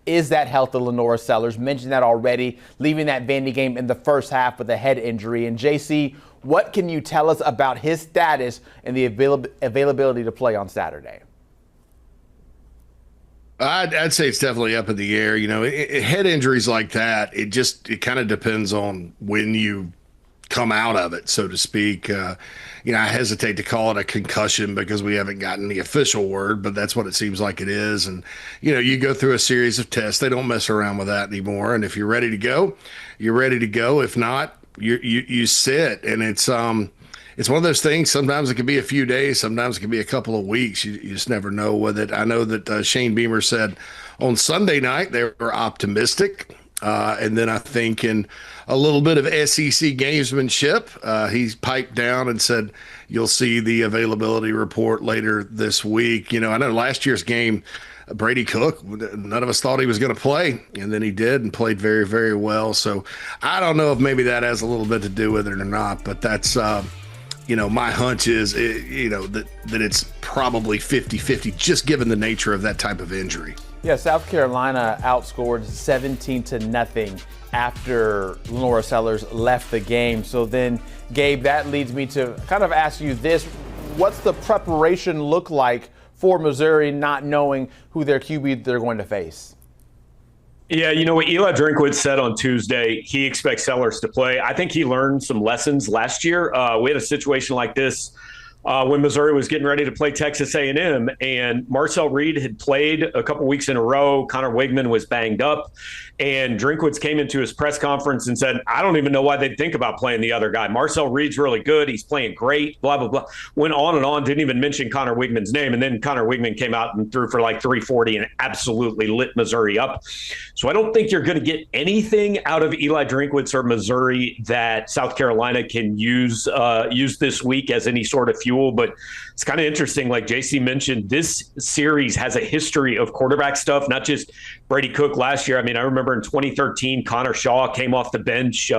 is that health of LaNorris Sellers? Mentioned that already, leaving that Vandy game in the first half with a head injury. And JC, what can you tell us about his status and the availability to play on Saturday? I'd say it's definitely up in the air. Head injuries like that, it kind of depends on when you come out of it, so to speak. I hesitate to call it a concussion because we haven't gotten the official word, but that's what it seems like it is. And, you go through a series of tests. They don't mess around with that anymore. And if you're ready to go, you're ready to go. If not, you sit. And it's one of those things. Sometimes it can be a few days. Sometimes it can be a couple of weeks. You just never know with it. I know that Shane Beamer said on Sunday night they were optimistic. And then I think in a little bit of SEC gamesmanship, he's piped down and said, you'll see the availability report later this week. I know last year's game, Brady Cook, none of us thought he was going to play, and then he did and played very, very well. So I don't know if maybe that has a little bit to do with it or not, but that's, my hunch is, that it's probably 50-50, just given the nature of that type of injury. Yeah, South Carolina outscored 17-0 after LaNorris Sellers left the game. So then, Gabe, that leads me to kind of ask you this. What's the preparation look like for Missouri not knowing who their QB they're going to face? Yeah, what Eli Drinkwitz said on Tuesday, he expects Sellers to play. I think he learned some lessons last year. We had a situation like this when Missouri was getting ready to play Texas A&M, and Marcel Reed had played a couple weeks in a row. Connor Wigman was banged up, and Drinkwitz came into his press conference and said, I don't even know why they'd think about playing the other guy. Marcel Reed's really good. He's playing great, blah, blah, blah. Went on and on, didn't even mention Connor Wigman's name, and then Connor Wigman came out and threw for like 340 and absolutely lit Missouri up. So I don't think you're going to get anything out of Eli Drinkwitz or Missouri that South Carolina can use this week as any sort of fuel. But it's kind of interesting, like JC mentioned, this series has a history of quarterback stuff, not just Brady Cook last year. I mean, I remember in 2013, Connor Shaw came off the bench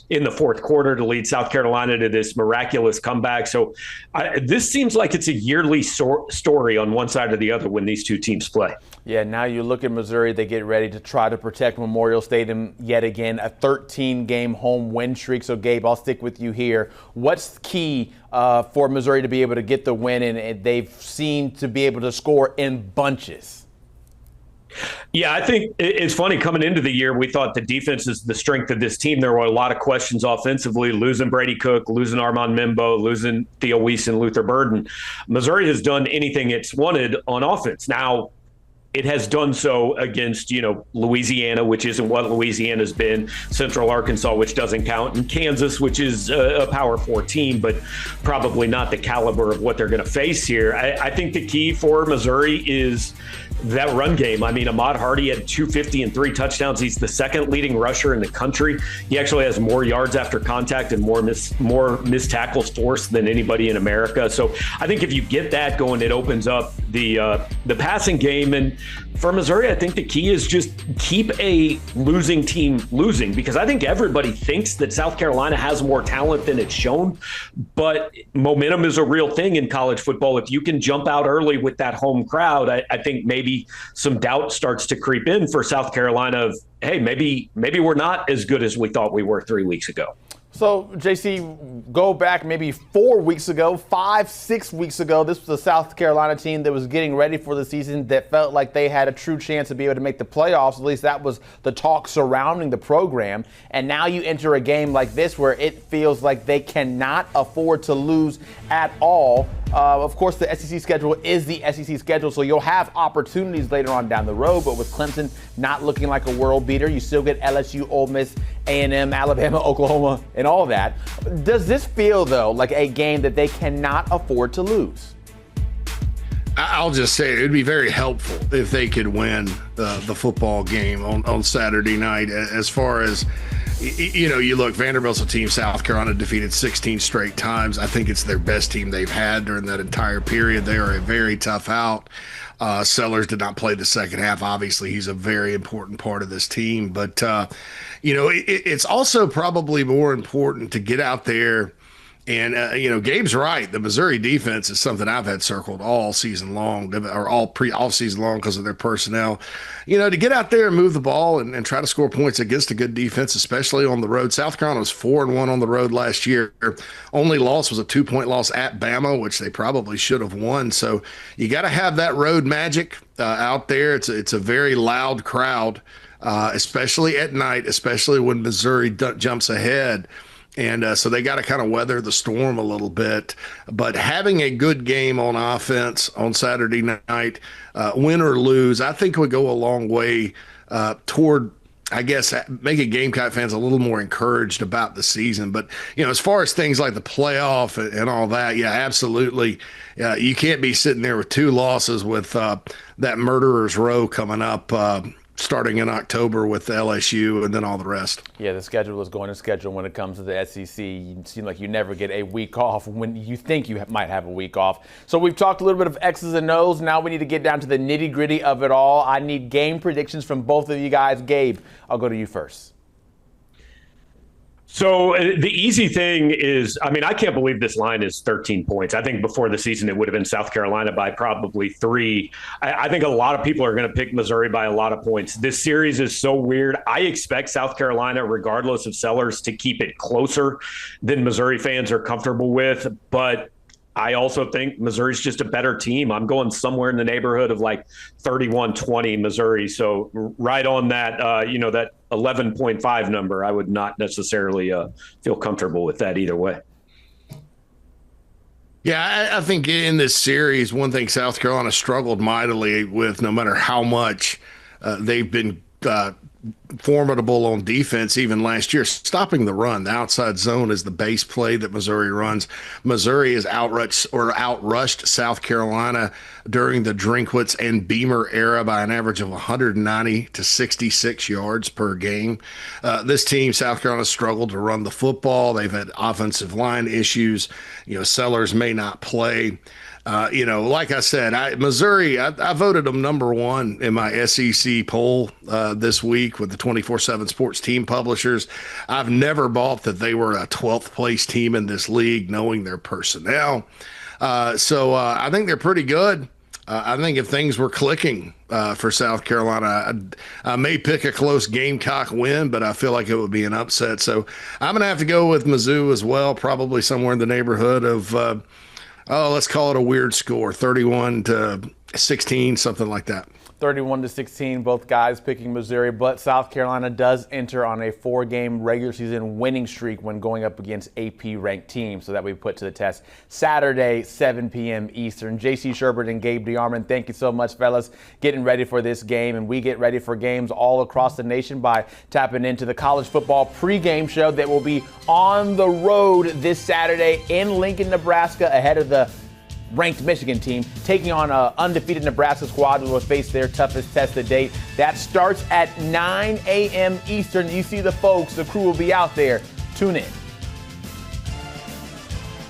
in the fourth quarter to lead South Carolina to this miraculous comeback. So this seems like it's a yearly story on one side or the other when these two teams play. Yeah, now you look at Missouri, they get ready to try to protect Memorial Stadium yet again, a 13-game home win streak. So, Gabe, I'll stick with you here. What's key for Missouri to be able to get the win, and they've seemed to be able to score in bunches? Yeah, I think it's funny. Coming into the year, we thought the defense is the strength of this team. There were a lot of questions offensively, losing Brady Cook, losing Armand Mimbo, losing Theo Weiss and Luther Burden. Missouri has done anything it's wanted on offense. Now, it has done so against, Louisiana, which isn't what Louisiana's been, Central Arkansas, which doesn't count, and Kansas, which is a Power 4 team, but probably not the caliber of what they're going to face here. I think the key for Missouri is that run game. I mean, Ahmad Hardy had 250 and 3 touchdowns. He's the second leading rusher in the country. He actually has more yards after contact and more missed tackles forced than anybody in America. So I think if you get that going, it opens up the passing game. And for Missouri, I think the key is just keep a losing team losing, because I think everybody thinks that South Carolina has more talent than it's shown, but momentum is a real thing in college football. If you can jump out early with that home crowd, I think maybe some doubt starts to creep in for South Carolina of, hey, maybe we're not as good as we thought we were 3 weeks ago. So, JC, go back maybe 4 weeks ago, 5-6 weeks ago. This was a South Carolina team that was getting ready for the season that felt like they had a true chance to be able to make the playoffs. At least that was the talk surrounding the program. And now you enter a game like this where it feels like they cannot afford to lose at all. Of course, the SEC schedule is the SEC schedule, so you'll have opportunities later on down the road. But with Clemson not looking like a world beater, you still get LSU, Ole Miss, A&M, Alabama, Oklahoma, and all that. Does this feel, though, like a game that they cannot afford to lose? I'll just say it would be very helpful if they could win the football game on Saturday night. As far as, you look, Vanderbilt's a team South Carolina defeated 16 straight times. I think it's their best team they've had during that entire period. They are a very tough out. Sellers did not play the second half. Obviously, he's a very important part of this team. But, it's also probably more important to get out there And, Gabe's right. The Missouri defense is something I've had circled all season long, or off season long, because of their personnel. To get out there and move the ball and try to score points against a good defense, especially on the road. South Carolina was 4-1 on the road last year. Only loss was a 2-point loss at Bama, which they probably should have won. So you got to have that road magic out there. It's a very loud crowd, especially at night, especially when Missouri jumps ahead. And so they got to kind of weather the storm a little bit. But having a good game on offense on Saturday night, win or lose, I think would go a long way toward, I guess, making Gamecock fans a little more encouraged about the season. But, as far as things like the playoff and all that, yeah, absolutely. You can't be sitting there with 2 losses with that murderer's row coming up starting in October with LSU and then all the rest. Yeah, the schedule is going to schedule when it comes to the SEC. You seem like you never get a week off when you think you might have a week off. So we've talked a little bit of X's and O's. Now we need to get down to the nitty-gritty of it all. I need game predictions from both of you guys. Gabe, I'll go to you first. So the easy thing is, I can't believe this line is 13 points. I think before the season it would have been South Carolina by probably 3. I think a lot of people are going to pick Missouri by a lot of points. This series is so weird. I expect South Carolina, regardless of Sellers, to keep it closer than Missouri fans are comfortable with. But I also think Missouri's just a better team. I'm going somewhere in the neighborhood of like 31-20 Missouri. So right on that, that 11.5 number, I would not necessarily feel comfortable with that either way. Yeah, I think in this series, one thing South Carolina struggled mightily with, no matter how much they've been formidable on defense even last year, stopping the run. The outside zone is the base play that Missouri runs. Missouri has outrushed South Carolina during the Drinkwitz and Beamer era by an average of 190 to 66 yards per game. This team, South Carolina, struggled to run the football. They've had offensive line issues. Sellers may not play. Like I said, Missouri, I voted them number 1 in my SEC poll this week with the 24/7 Sports team publishers. I've never bought that they were a 12th place team in this league, knowing their personnel. So I think they're pretty good. I think if things were clicking for South Carolina, I may pick a close Gamecock win, but I feel like it would be an upset. So I'm going to have to go with Mizzou as well, probably somewhere in the neighborhood of let's call it a weird score, 31-16, something like that. 31-16, both guys picking Missouri, but South Carolina does enter on a 4-game regular season winning streak when going up against AP-ranked teams, so that we put to the test Saturday, 7 p.m. Eastern. JC Shurburtt and Gabe Dearmond, thank you so much, fellas, getting ready for this game, and we get ready for games all across the nation by tapping into the college football pregame show that will be on the road this Saturday in Lincoln, Nebraska, ahead of the ranked Michigan team, taking on an undefeated Nebraska squad who will face their toughest test to date. That starts at 9 a.m. Eastern. You see the folks, the crew will be out there. Tune in.